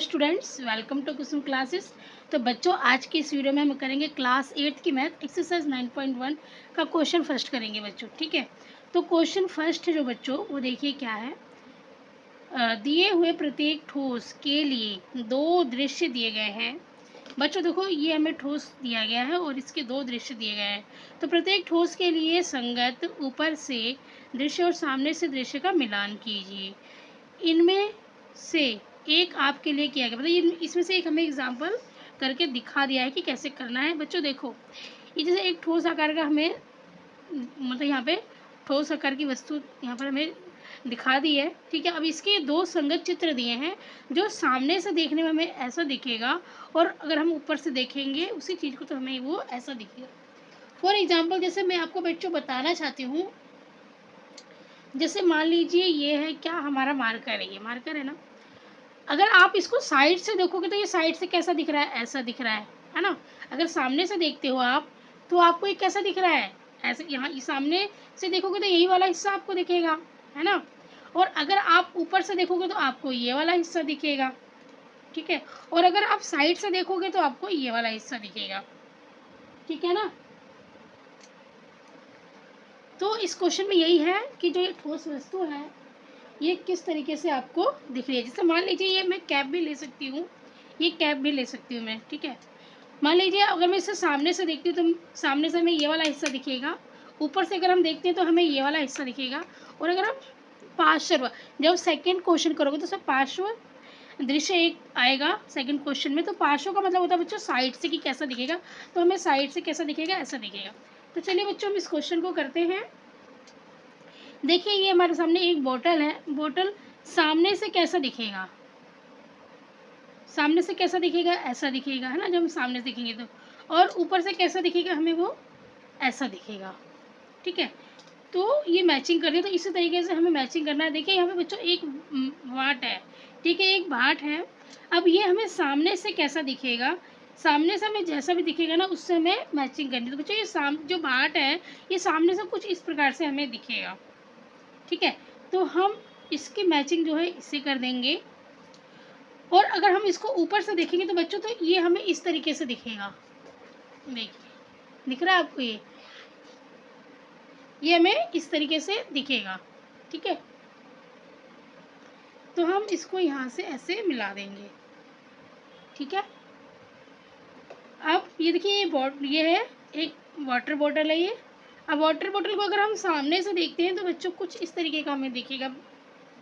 Students, welcome to Kusum classes. तो बच्चों, आज की इस वीडियो में हम करेंगे क्लास 8 की मैथ एक्सरसाइज 9.1 का क्वेश्चन फर्स्ट करेंगे बच्चों। ठीक है, तो क्वेश्चन फर्स्ट है जो बच्चों वो देखिए क्या है। दिए हुए प्रत्येक ठोस के लिए दो दृश्य दिए गए हैं। बच्चों देखो, ये हमें ठोस दिया गया है और इसके दो दृश्य दिए गए हैं। तो प्रत्येक ठोस के लिए संगत ऊपर से दृश्य और सामने से दृश्य का मिलान कीजिए। इनमें से एक आपके लिए किया गया, मतलब इसमें से एक हमें एग्जाम्पल करके दिखा दिया है कि कैसे करना है। बच्चों देखो, ये जैसे एक ठोस आकार का हमें, मतलब यहाँ पे ठोस आकार की वस्तु यहाँ पर हमें दिखा दी है। ठीक है, अब इसके दो संगत चित्र दिए हैं जो सामने से देखने में हमें ऐसा दिखेगा और अगर हम ऊपर से देखेंगे उसी चीज़ को तो हमें वो ऐसा दिखेगा। फॉर एग्जाम्पल, जैसे मैं आपको बच्चों बताना चाहती हूँ, जैसे मान लीजिए ये है क्या, हमारा मार्कर है, ये मार्कर है ना। अगर आप इसको साइड से देखोगे तो ये साइड से कैसा दिख रहा है, ऐसा दिख रहा है ना। अगर सामने से देखते हो आप तो आपको ये कैसा दिख रहा है, ऐसे। यहाँ सामने से देखोगे तो यही वाला हिस्सा आपको दिखेगा, है ना। और अगर आप ऊपर से देखोगे तो आपको ये वाला हिस्सा दिखेगा। ठीक है, और अगर आप साइड से देखोगे तो आपको ये वाला हिस्सा दिखेगा। ठीक है ना। तो इस क्वेश्चन में यही है कि जो ये ठोस वस्तु है ये किस तरीके से आपको दिख रही है। जैसे मान लीजिए ये मैं कैप भी ले सकती हूँ, ये कैप भी ले सकती हूँ मैं। ठीक है, मान लीजिए अगर मैं इसे सामने से देखती हूँ तो सामने से हमें ये वाला हिस्सा दिखेगा, ऊपर से अगर हम देखते हैं तो हमें ये वाला हिस्सा दिखेगा। और अगर हम पार्श्व, जब सेकंड क्वेश्चन करोगे तो सब पार्श्व दृश्य एक आएगा सेकंड क्वेश्चन में। तो पार्श्व का मतलब होता है बच्चों साइड से कि कैसा दिखेगा, तो हमें साइड से कैसा दिखेगा, ऐसा दिखेगा। तो चलिए बच्चों, हम इस क्वेश्चन को करते हैं। देखिए, ये हमारे सामने एक बोतल है। बोतल सामने से कैसा दिखेगा, सामने से कैसा दिखेगा, ऐसा दिखेगा, है ना, जब हम सामने से देखेंगे तो। और ऊपर से कैसा दिखेगा, हमें वो ऐसा दिखेगा। ठीक है, तो ये मैचिंग कर रही है। तो इसी तरीके से हमें मैचिंग करना है। देखिए यहाँ पे बच्चों एक वाट है। ठीक है, एक भाट है। अब ये हमें सामने से कैसा दिखेगा, सामने से हमें जैसा भी दिखेगा ना उससे हमें मैचिंग करनी है। तो बच्चों ये जो भाट है ये सामने से कुछ इस प्रकार से हमें दिखेगा। ठीक है, तो हम इसकी मैचिंग जो है इससे कर देंगे। और अगर हम इसको ऊपर से देखेंगे तो बच्चों तो ये हमें इस तरीके से दिखेगा। देखिए, दिख रहा है आपको, ये हमें इस तरीके से दिखेगा। ठीक है, तो हम इसको यहाँ से ऐसे मिला देंगे। ठीक है, अब ये देखिए ये है एक वाटर बॉटल है ये। अब वाटर बॉटल को अगर हम सामने से देखते हैं तो बच्चों कुछ इस तरीके का हमें दिखेगा।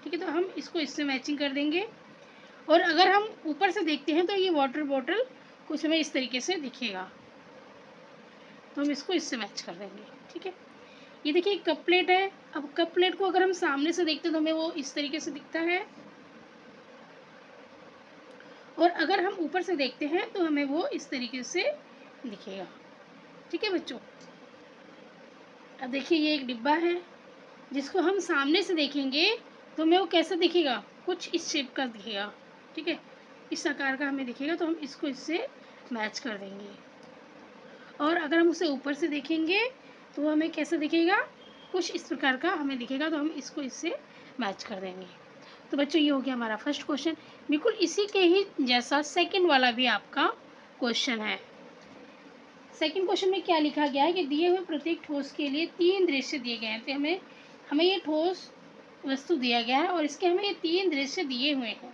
ठीक है, तो हम इसको इससे मैचिंग कर देंगे। और अगर हम ऊपर से देखते हैं तो ये वाटर बॉटल कुछ हमें इस तरीके से दिखेगा, तो हम इसको इससे मैच कर देंगे। ठीक है, ये देखिए कप प्लेट है। अब कप प्लेट को अगर हम सामने से देखते हैं तो हमें वो इस तरीके से दिखता है, और अगर हम ऊपर से देखते हैं तो हमें वो इस तरीके से दिखेगा। ठीक है बच्चों, अब देखिए ये एक डिब्बा है जिसको हम सामने से देखेंगे तो हमें वो कैसा दिखेगा, कुछ इस शेप का दिखेगा। ठीक है, इस आकार का हमें दिखेगा, तो हम इसको इससे मैच कर देंगे। और अगर हम उसे ऊपर से देखेंगे तो हमें कैसा दिखेगा, कुछ इस प्रकार का हमें दिखेगा, तो हम इसको इससे मैच कर देंगे। तो बच्चों ये हो गया हमारा फर्स्ट क्वेश्चन। बिल्कुल इसी के ही जैसा सेकंड वाला भी आपका क्वेश्चन है। सेकंड क्वेश्चन में क्या लिखा गया है कि दिए हुए प्रत्येक ठोस के लिए तीन दृश्य दिए गए हैं। तो हमें ये ठोस वस्तु दिया गया है और इसके हमें ये तीन दृश्य दिए हुए हैं।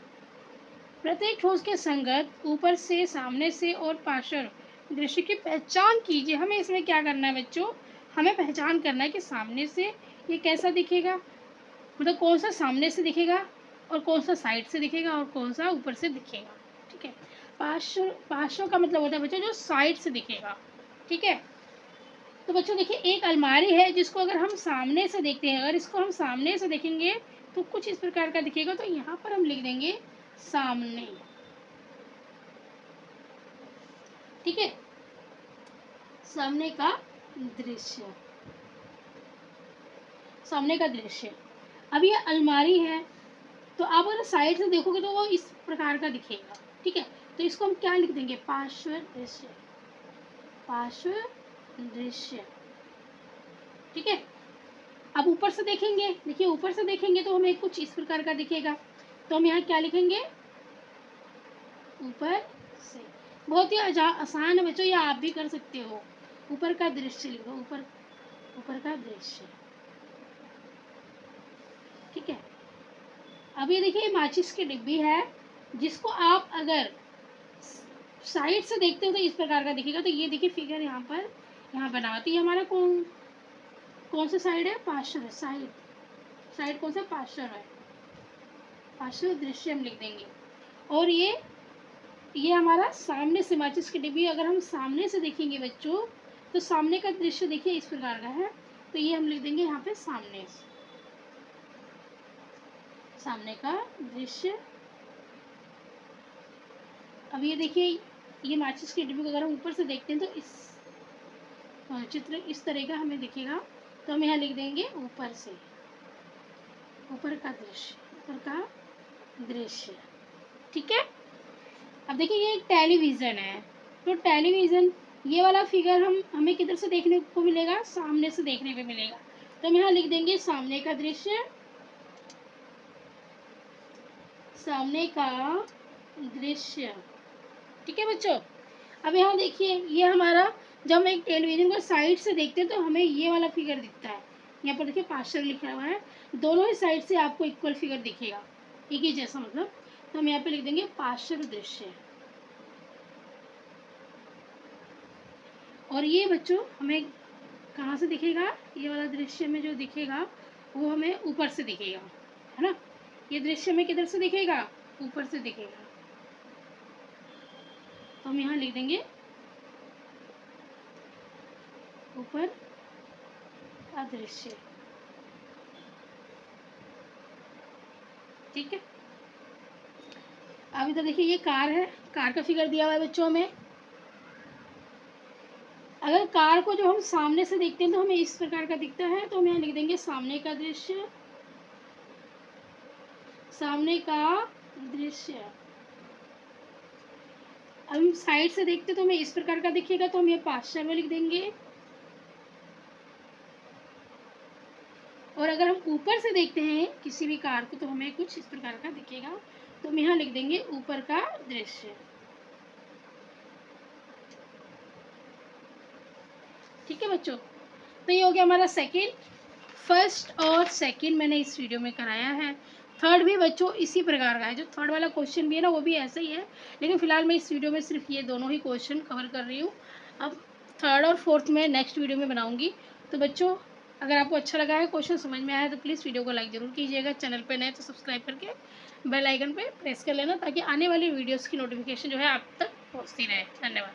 प्रत्येक ठोस के संगत ऊपर से, सामने से और पार्श्व दृश्य की पहचान कीजिए। हमें इसमें क्या करना है बच्चों, हमें पहचान करना है कि सामने से ये कैसा दिखेगा, मतलब कौन सा सामने से दिखेगा और कौन सा साइड से दिखेगा और कौन सा ऊपर से दिखेगा। ठीक है, पार्श्व, पार्श्व का मतलब होता है बच्चों जो साइड से दिखेगा। ठीक है, तो बच्चों देखिए एक अलमारी है जिसको अगर हम सामने से देखते हैं, अगर इसको हम सामने से देखेंगे तो कुछ इस प्रकार का दिखेगा। तो यहाँ पर हम लिख देंगे सामने। ठीक है, सामने का दृश्य, सामने का दृश्य। अब ये अलमारी है तो आप अगर साइड से देखोगे तो वो इस प्रकार का दिखेगा। ठीक है, तो इसको हम क्या लिख देंगे, पार्श्व दृश्य, पार्श्व दृश्य। ठीक है, अब ऊपर से देखेंगे, देखिए ऊपर से देखेंगे तो हमें कुछ इस प्रकार का दिखेगा। तो हम यहाँ क्या लिखेंगे, ऊपर से। बहुत ही आसान है बच्चों, या आप भी कर सकते हो। ऊपर का दृश्य लिखो, ऊपर, ऊपर का दृश्य, ठीक है। अब ये देखिए माचिस की डिब्बी है, जिसको आप अगर साइड से देखते हो तो इस प्रकार का दिखेगा। तो ये देखिए फिगर यहाँ पर, यहाँ बना हुआ। तो ये हमारा कौन कौन सा साइड है? पार्श्व साइड। साइड कौन सा? पार्श्व है। पार्श्व दृश्य हम लिख देंगे। और ये हमारा सामने से माचिस की डिब्बी, अगर हम सामने से देखेंगे बच्चों, तो सामने का दृश्य देखिए इस प्रकार का है। तो ये हम लिख देंगे यहाँ पे सामने से, सामने का दृश्य। अब ये देखिए, ये माचिस की डिब्बी को अगर हम ऊपर से देखते हैं तो इस चित्र इस तरह का हमें दिखेगा। तो हम यहाँ लिख देंगे ऊपर से, ऊपर का दृश्य, ऊपर का दृश्य, ठीक है। अब देखिए ये एक टेलीविज़न है, तो टेलीविज़न, ये वाला फिगर हमें किधर से देखने को मिलेगा? सामने से देखने पे मिलेगा। तो हम यहाँ लिख देंगे सामने का दृश्य, सामने का दृश्य, ठीक है बच्चों। अब यहाँ देखिए, ये हमारा, जब हम एक टेलीविज़न को साइड से देखते हैं तो हमें ये वाला फिगर दिखता है। यहाँ पर देखिए पार्श्व लिखा हुआ है, दोनों ही साइड से आपको इक्वल फिगर दिखेगा, एक ही जैसा मतलब। तो हम यहाँ पे लिख देंगे पार्श्व दृश्य। और ये बच्चों हमें कहाँ से दिखेगा? ये वाला दृश्य में जो दिखेगा वो हमें ऊपर से दिखेगा, है ना। ये दृश्य में किधर से दिखेगा? ऊपर से दिखेगा। तो हम यहाँ लिख देंगे ऊपर का दृश्य, ठीक है। अब इधर देखिए ये कार है, कार का फिगर दिया हुआ है बच्चों में। अगर कार को जो हम सामने से देखते हैं तो हमें इस प्रकार का दिखता है। तो हम यहाँ लिख देंगे सामने का दृश्य, सामने का दृश्य। अब हम साइड से देखते तो हमें इस प्रकार का दिखेगा। तो हम ये पार्श्व में लिख देंगे। और अगर हम ऊपर से देखते हैं किसी भी कार को तो हमें कुछ इस प्रकार का दिखेगा। तो हम यहाँ लिख देंगे ऊपर का दृश्य, ठीक है बच्चों। तो ये हो गया हमारा सेकंड। फर्स्ट और सेकंड मैंने इस वीडियो में कराया है। थर्ड भी बच्चों इसी प्रकार का है, जो थर्ड वाला क्वेश्चन भी है ना वो भी ऐसा ही है, लेकिन फिलहाल मैं इस वीडियो में सिर्फ ये दोनों ही क्वेश्चन कवर कर रही हूँ। अब थर्ड और फोर्थ में नेक्स्ट वीडियो में बनाऊँगी। तो बच्चों अगर आपको अच्छा लगा है, क्वेश्चन समझ में आया, तो प्लीज़ वीडियो को लाइक ज़रूर कीजिएगा। चैनल पर नए तो सब्सक्राइब करके बेल आइकन पर प्रेस कर लेना, ताकि आने वाली वीडियोज़ की नोटिफिकेशन जो है आप तक पहुँचती रहे। धन्यवाद।